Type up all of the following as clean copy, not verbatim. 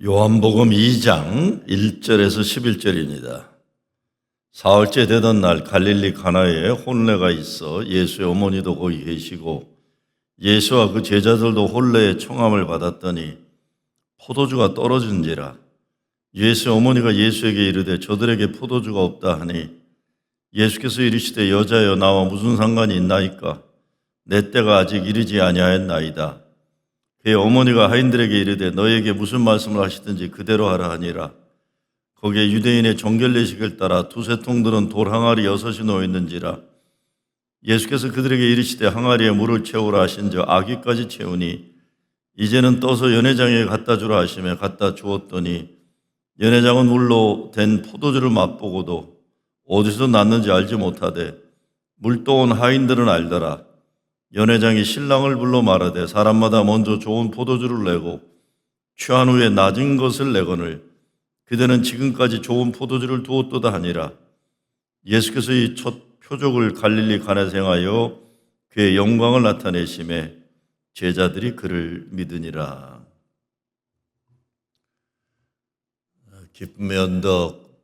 요한복음 2장 1절에서 11절입니다. 사흘째 되던 날 갈릴리 가나에 혼례가 있어 예수의 어머니도 거기 계시고 예수와 그 제자들도 혼례의 청함을 받았더니 포도주가 떨어진지라. 예수의 어머니가 예수에게 이르되 저들에게 포도주가 없다 하니 예수께서 이르시되 여자여 나와 무슨 상관이 있나이까? 내 때가 아직 이르지 아니하였나이다. 그의 어머니가 하인들에게 이르되 너에게 무슨 말씀을 하시든지 그대로 하라 하니라. 거기에 유대인의 정결례식을 따라 두세 통들은 돌 항아리 6이 놓여 있는지라. 예수께서 그들에게 이르시되 항아리에 물을 채우라 하신즉 아귀까지 채우니 이제는 떠서 연회장에 갖다 주라 하시며 갖다 주었더니 연회장은 물로 된 포도주를 맛보고도 어디서 났는지 알지 못하되 물 떠온 하인들은 알더라. 연회장이 신랑을 불러 말하되 사람마다 먼저 좋은 포도주를 내고 취한 후에 낮은 것을 내거늘 그대는 지금까지 좋은 포도주를 두었도다 하니라. 예수께서 이 첫 표적을 갈릴리 가나에서 행하여 그의 영광을 나타내심에 제자들이 그를 믿으니라. 기쁨의 언덕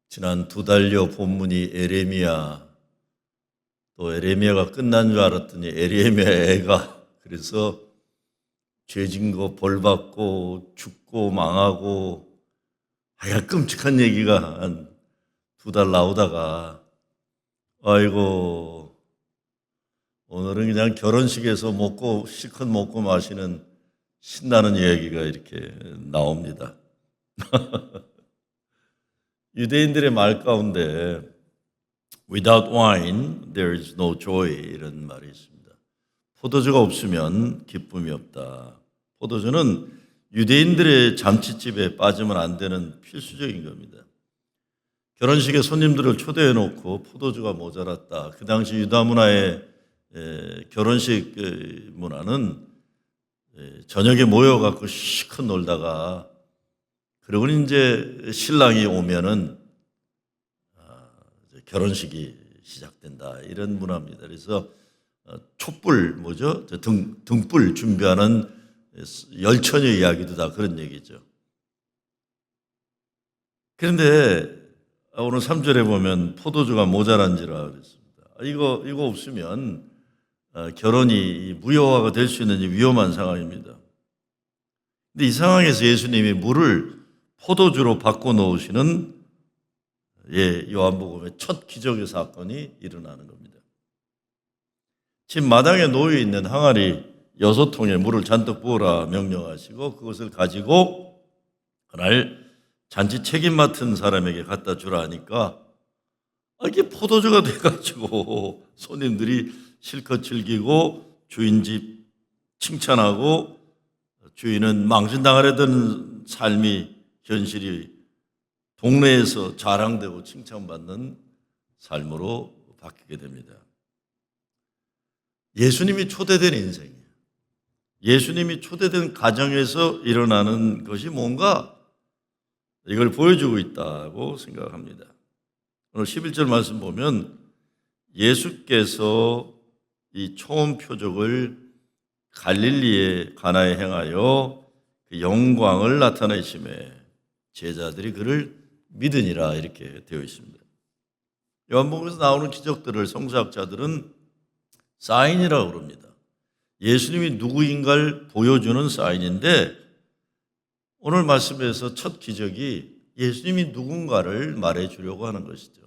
지난 2달여 본문이 에레미야, 또 에레미야가 끝난 줄 알았더니 에레미야 애가 그래서 죄진 거 벌 받고 죽고 망하고 하여간 끔찍한 얘기가 한 2달 나오다가 아이고 오늘은 그냥 결혼식에서 실컷 먹고 마시는 신나는 이야기가 이렇게 나옵니다. 유대인들의 말 가운데 Without wine, there is no joy 이런 말이 있습니다. 포도주가 없으면 기쁨이 없다. 포도주는 유대인들의 잔치집에 빠지면 안 되는 필수적인 겁니다. 결혼식에 손님들을 초대해 놓고 포도주가 모자랐다. 그 당시 유다 문화의 결혼식 문화는 저녁에 모여갖고 실컷 놀다가 그러고 이제 신랑이 오면은 결혼식이 시작된다 이런 문화입니다. 그래서 촛불 등불 준비하는 열처녀 이야기도 다 그런 얘기죠. 그런데 오늘 3절에 보면 포도주가 모자란지라 그랬습니다. 이거 없으면 결혼이 무효화가 될 수 있는 위험한 상황입니다. 근데 이 상황에서 예수님이 물을 포도주로 바꿔 놓으시는 요한복음의 첫 기적의 사건이 일어나는 겁니다. 집 마당에 놓여 있는 항아리 6통에 물을 잔뜩 부어라 명령하시고 그것을 가지고 그날 잔치 책임 맡은 사람에게 갖다 주라 하니까 이게 포도주가 돼가지고 손님들이 실컷 즐기고 주인 집 칭찬하고 주인은 망신당하려던 삶이 현실이 동네에서 자랑되고 칭찬받는 삶으로 바뀌게 됩니다. 예수님이 초대된 인생이에요. 예수님이 초대된 가정에서 일어나는 것이 뭔가 이걸 보여주고 있다고 생각합니다. 오늘 11절 말씀 보면 예수께서 이 처음 표적을 갈릴리의 가나에 행하여 그 영광을 나타내심에 제자들이 그를 믿으니라 이렇게 되어 있습니다. 요한복음에서 나오는 기적들을 성서학자들은 사인이라고 그럽니다. 예수님이 누구인가를 보여주는 사인인데 오늘 말씀에서 첫 기적이 예수님이 누군가를 말해주려고 하는 것이죠.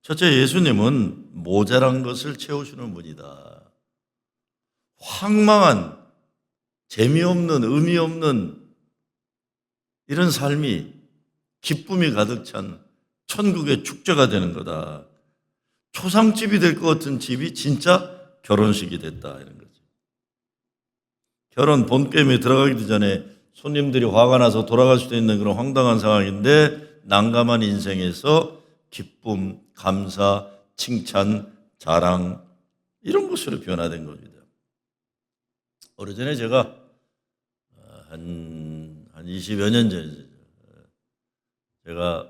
첫째, 예수님은 모자란 것을 채우시는 분이다. 황망한, 재미없는, 의미 없는 이런 삶이 기쁨이 가득 찬 천국의 축제가 되는 거다. 초상집이 될 것 같은 집이 진짜 결혼식이 됐다 이런 거죠. 결혼 본게임에 들어가기도 전에 손님들이 화가 나서 돌아갈 수도 있는 그런 황당한 상황인데 난감한 인생에서 기쁨, 감사, 칭찬, 자랑 이런 것으로 변화된 겁니다. 오래전에 제가 한 20여 년 전에 제가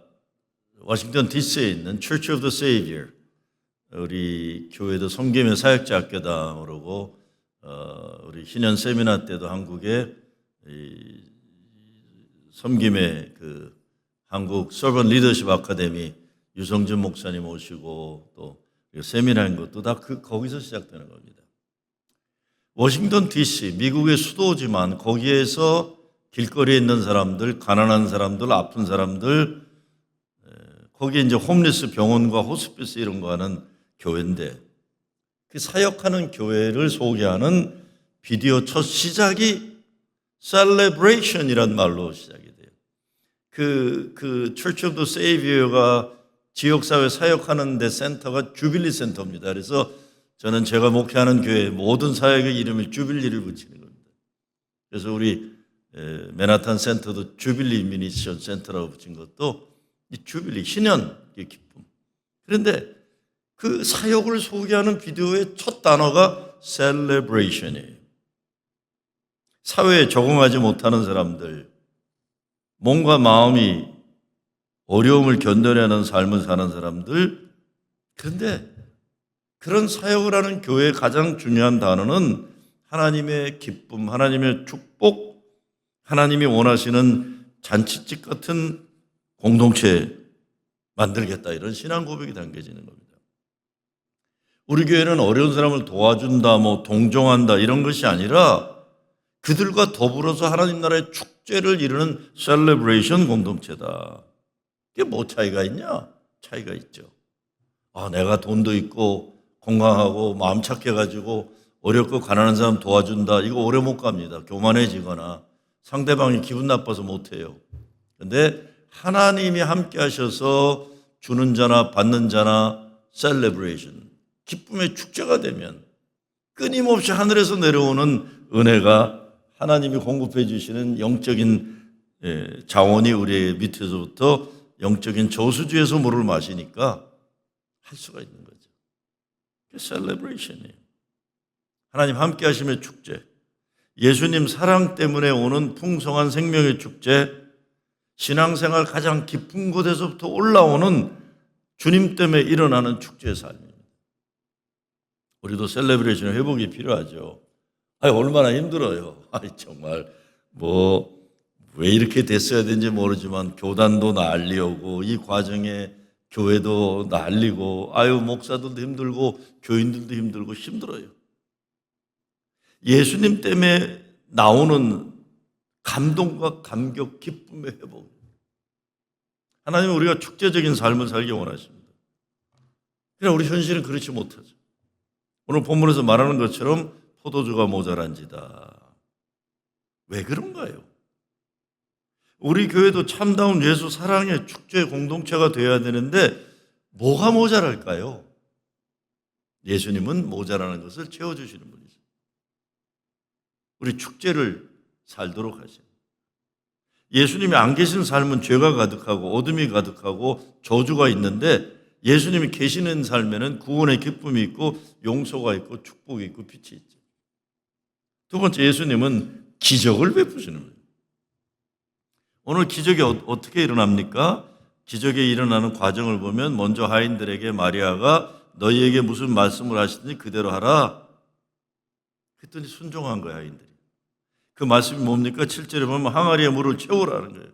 워싱턴 DC에 있는 Church of the Savior 우리 교회도 섬기며 사역자 학교다 그러고 우리 신년 세미나 때도 한국에 섬김의 한국 서번 리더십 아카데미 유성준 목사님 오시고 또 세미나인 것도 다 거기서 시작되는 겁니다. 워싱턴 DC, 미국의 수도지만 거기에서 길거리에 있는 사람들, 가난한 사람들, 아픈 사람들, 거기에 이제 홈리스 병원과 호스피스 이런 거 하는 교회인데 그 사역하는 교회를 소개하는 비디오 첫 시작이 셀레브레이션이란 말로 시작이 돼요. 그 Church of the Savior가 지역사회 사역하는 데 센터가 주빌리 센터입니다. 그래서 저는 제가 목회하는 교회 모든 사역의 이름을 주빌리를 붙이는 겁니다. 그래서 우리 맨하탄 센터도 주빌리 미니션 센터라고 붙인 것도 이 주빌리, 신년의 기쁨. 그런데 그 사역을 소개하는 비디오의 첫 단어가 셀레브레이션이에요. 사회에 적응하지 못하는 사람들, 몸과 마음이 어려움을 견뎌내는 삶을 사는 사람들, 그런데 그런 사역을 하는 교회의 가장 중요한 단어는 하나님의 기쁨, 하나님의 축복, 하나님이 원하시는 잔치집 같은 공동체 만들겠다, 이런 신앙 고백이 담겨지는 겁니다. 우리 교회는 어려운 사람을 도와준다, 동정한다 이런 것이 아니라 그들과 더불어서 하나님 나라의 축제를 이루는 셀레브레이션 공동체다. 이게 뭐 차이가 있냐? 차이가 있죠. 내가 돈도 있고 건강하고 마음 착해가지고 어렵고 가난한 사람 도와준다. 이거 오래 못 갑니다. 교만해지거나 상대방이 기분 나빠서 못해요. 그런데 하나님이 함께 하셔서 주는 자나 받는 자나 셀레브레이션, 기쁨의 축제가 되면 끊임없이 하늘에서 내려오는 은혜가 하나님이 공급해 주시는 영적인 자원이 우리 밑에서부터 영적인 저수지에서 물을 마시니까 할 수가 있는 거죠. 그게 셀레브레이션이에요. 하나님 함께 하심의 축제, 예수님 사랑 때문에 오는 풍성한 생명의 축제, 신앙생활 가장 깊은 곳에서부터 올라오는 주님 때문에 일어나는 축제의 삶입니다. 우리도 셀레브레이션 회복이 필요하죠. 얼마나 힘들어요. 정말 왜 이렇게 됐어야 되는지 모르지만 교단도 난리오고 이 과정에 교회도 난리고 목사들도 힘들고 교인들도 힘들어요. 예수님 때문에 나오는 감동과 감격, 기쁨의 회복. 하나님은 우리가 축제적인 삶을 살기 원하십니다. 그러나 우리 현실은 그렇지 못하죠. 오늘 본문에서 말하는 것처럼 포도주가 모자란지다. 왜 그런가요? 우리 교회도 참다운 예수 사랑의 축제 공동체가 되어야 되는데 뭐가 모자랄까요? 예수님은 모자라는 것을 채워주시는 분이죠. 우리 축제를 살도록 하세요. 예수님이 안 계신 삶은 죄가 가득하고 어둠이 가득하고 저주가 있는데 예수님이 계시는 삶에는 구원의 기쁨이 있고 용서가 있고 축복이 있고 빛이 있죠. 두 번째, 예수님은 기적을 베푸시는 거예요. 오늘 기적이 어떻게 일어납니까? 기적이 일어나는 과정을 보면 먼저 하인들에게 마리아가 너희에게 무슨 말씀을 하시더니 그대로 하라. 그랬더니 순종한 거야, 하인들이. 그 말씀이 뭡니까? 7절에 보면 항아리에 물을 채우라는 거예요.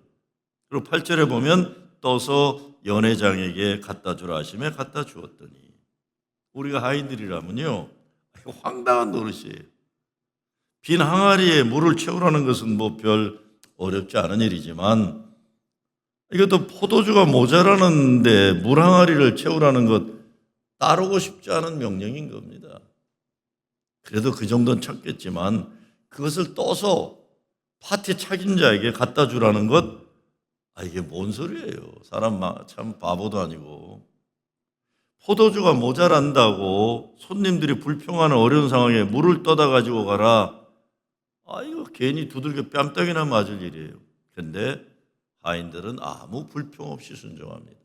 그리고 8절에 보면 떠서 연회장에게 갖다 주라 하시며 갖다 주었더니, 우리가 하인들이라면요, 황당한 노릇이에요. 빈 항아리에 물을 채우라는 것은 별 어렵지 않은 일이지만 이것도 포도주가 모자라는데 물 항아리를 채우라는 것 따르고 싶지 않은 명령인 겁니다. 그래도 그 정도는 참겠지만 그것을 떠서 파티 책임자에게 갖다 주라는 것, 이게 뭔 소리예요. 사람 참 바보도 아니고. 포도주가 모자란다고 손님들이 불평하는 어려운 상황에 물을 떠다 가지고 가라. 이거 괜히 두들겨 뺨떡이나 맞을 일이에요. 그런데 하인들은 아무 불평 없이 순종합니다.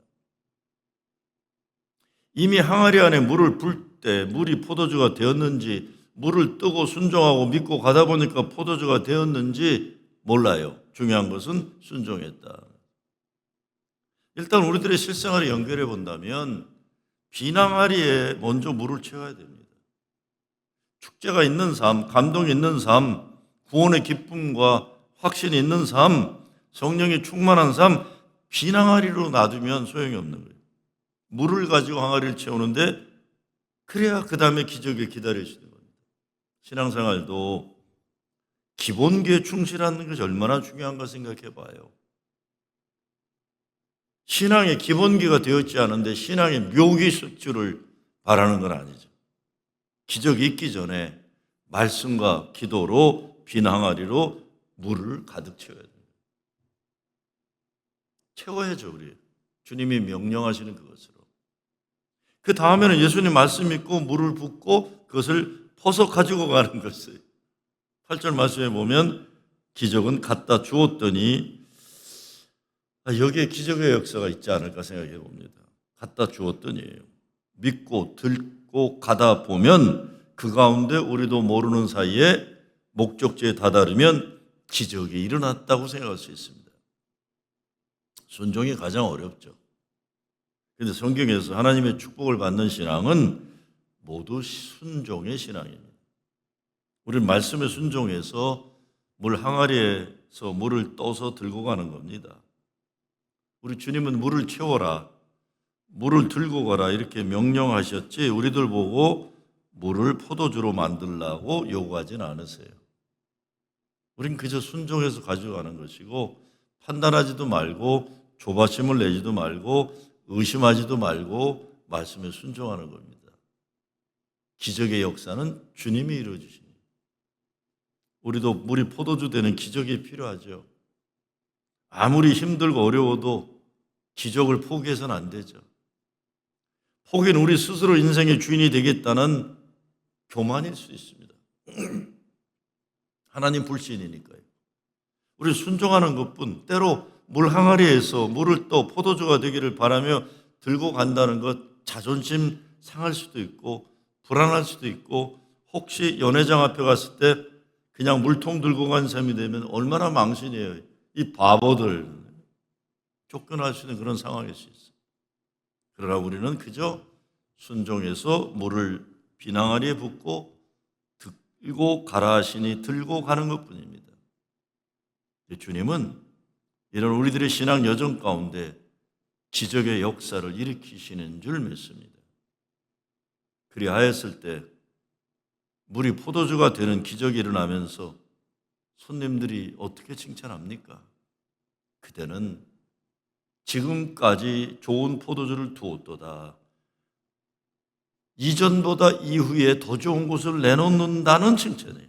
이미 항아리 안에 물을 불 때 물이 포도주가 되었는지, 물을 뜨고 순종하고 믿고 가다 보니까 포도주가 되었는지 몰라요. 중요한 것은 순종했다. 일단 우리들의 실생활에 연결해 본다면 빈 항아리에 먼저 물을 채워야 됩니다. 축제가 있는 삶, 감동이 있는 삶, 구원의 기쁨과 확신이 있는 삶, 성령이 충만한 삶, 빈 항아리로 놔두면 소용이 없는 거예요. 물을 가지고 항아리를 채우는데 그래야 그 다음에 기적을 기다리시는 겁니다. 신앙생활도 기본기에 충실하는 것이 얼마나 중요한가 생각해 봐요. 신앙의 기본기가 되었지 않은데 신앙의 묘기 있을 줄을 바라는 건 아니죠. 기적이 있기 전에 말씀과 기도로 빈 항아리로 물을 가득 채워야 돼요. 채워야죠, 우리. 주님이 명령하시는 그것으로. 그 다음에는 예수님 말씀 믿고 물을 붓고 그것을 퍼서 가지고 가는 것이에요. 8절 말씀에 보면 기적은 갖다 주었더니 여기에 기적의 역사가 있지 않을까 생각해 봅니다. 갖다 주었더니예요. 믿고 들고 가다 보면 그 가운데 우리도 모르는 사이에 목적지에 다다르면 기적이 일어났다고 생각할 수 있습니다. 순종이 가장 어렵죠. 그런데 성경에서 하나님의 축복을 받는 신앙은 모두 순종의 신앙입니다. 우리는 말씀에 순종해서 물 항아리에서 물을 떠서 들고 가는 겁니다. 우리 주님은 물을 채워라, 물을 들고 가라 이렇게 명령하셨지 우리들 보고 물을 포도주로 만들라고 요구하진 않으세요. 우린 그저 순종해서 가져가는 것이고 판단하지도 말고 조바심을 내지도 말고 의심하지도 말고 말씀에 순종하는 겁니다. 기적의 역사는 주님이 이루어주십니다. 우리도 물이 포도주 되는 기적이 필요하죠. 아무리 힘들고 어려워도 기적을 포기해서는 안 되죠. 포기는 우리 스스로 인생의 주인이 되겠다는 교만일 수 있습니다. 하나님 불신이니까요. 우리 순종하는 것뿐 때로 물 항아리에서 물을 떠 포도주가 되기를 바라며 들고 간다는 것 자존심 상할 수도 있고 불안할 수도 있고 혹시 연회장 앞에 갔을 때 그냥 물통 들고 간 셈이 되면 얼마나 망신이에요. 이 바보들 쫓겨날 수 있는 그런 상황일 수 있어요. 그러나 우리는 그저 순종해서 물을 빈 항아리에 붓고 들고 가라 하시니 들고 가는 것뿐입니다. 주님은 이런 우리들의 신앙 여정 가운데 기적의 역사를 일으키시는 줄 믿습니다. 그리하였을 때 물이 포도주가 되는 기적이 일어나면서 손님들이 어떻게 칭찬합니까? 그대는 지금까지 좋은 포도주를 두었도다. 이전보다 이후에 더 좋은 곳을 내놓는다는 칭찬이에요.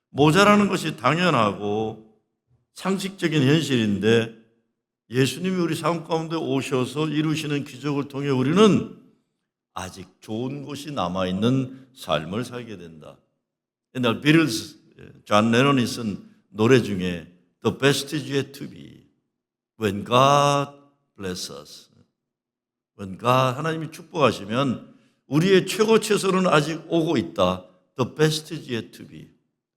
모자라는 것이 당연하고 상식적인 현실인데 예수님이 우리 삶 가운데 오셔서 이루시는 기적을 통해 우리는 아직 좋은 곳이 남아있는 삶을 살게 된다. 옛날 비틀즈, 존 레논이 쓴 노래 중에 The best is yet to be When God bless us. When God, 하나님이 축복하시면 우리의 최고 최선은 아직 오고 있다. The best is yet to be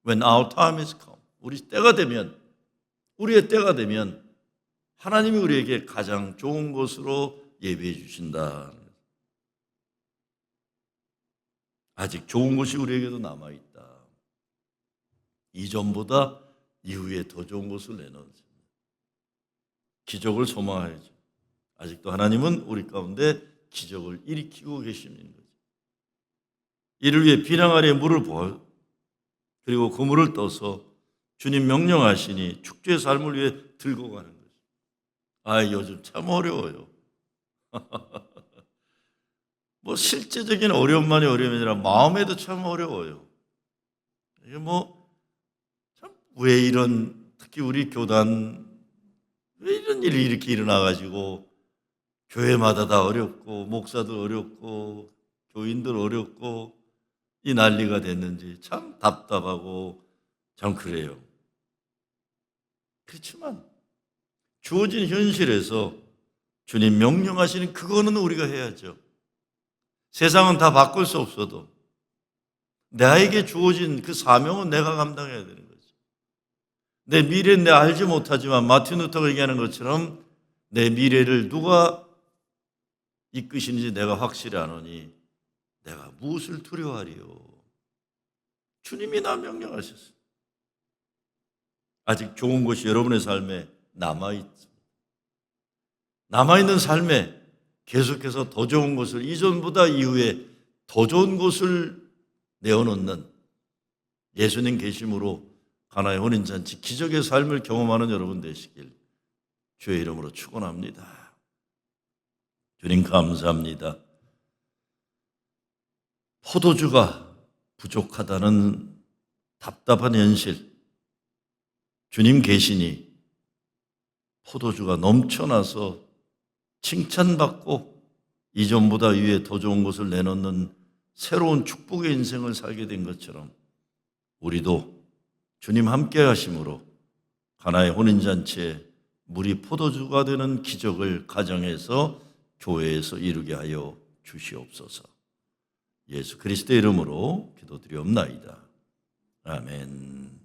When our time is come. 우리 때가 되면, 우리의 때가 되면 하나님이 우리에게 가장 좋은 곳으로 예비해 주신다. 아직 좋은 곳이 우리에게도 남아있다. 이전보다 이후에 더 좋은 곳을 내놓습니다. 기적을 소망해야죠. 아직도 하나님은 우리 가운데 기적을 일으키고 계시는 거죠. 이를 위해 빈 항아리에 물을 부어 그리고 그 물을 떠서 주님 명령하시니 축제의 삶을 위해 들고 가는 거죠. 요즘 참 어려워요. 뭐 실제적인 어려움만이 어려움이 아니라 마음에도 참 어려워요. 이게 참 왜 이런 특히 우리 교단 왜 이런 일이 이렇게 일어나가지고 교회마다 다 어렵고 목사도 어렵고 교인들 어렵고 이 난리가 됐는지 참 답답하고 참 그래요. 그렇지만 주어진 현실에서 주님 명령하시는 그거는 우리가 해야죠. 세상은 다 바꿀 수 없어도 나에게 주어진 그 사명은 내가 감당해야 되는 거죠. 내 미래는 내가 알지 못하지만 마틴 루터가 얘기하는 것처럼 내 미래를 누가 이끄시는지 내가 확실히 아노니 내가 무엇을 두려워하리요. 주님이 나 명령하셨어요. 아직 좋은 것이 여러분의 삶에 남아있습니다. 남아있는 삶에 계속해서 더 좋은 것을, 이전보다 이후에 더 좋은 것을 내어놓는 예수님 계심으로 가나의 혼인잔치 기적의 삶을 경험하는 여러분 되시길 주의 이름으로 축원합니다. 주님 감사합니다. 포도주가 부족하다는 답답한 현실, 주님 계시니 포도주가 넘쳐나서 칭찬받고 이전보다 위에 더 좋은 것을 내놓는 새로운 축복의 인생을 살게 된 것처럼 우리도 주님 함께 하심으로 가나의 혼인잔치에 물이 포도주가 되는 기적을 가정에서 교회에서 이루게 하여 주시옵소서. 예수 그리스도의 이름으로 기도드리옵나이다. 아멘.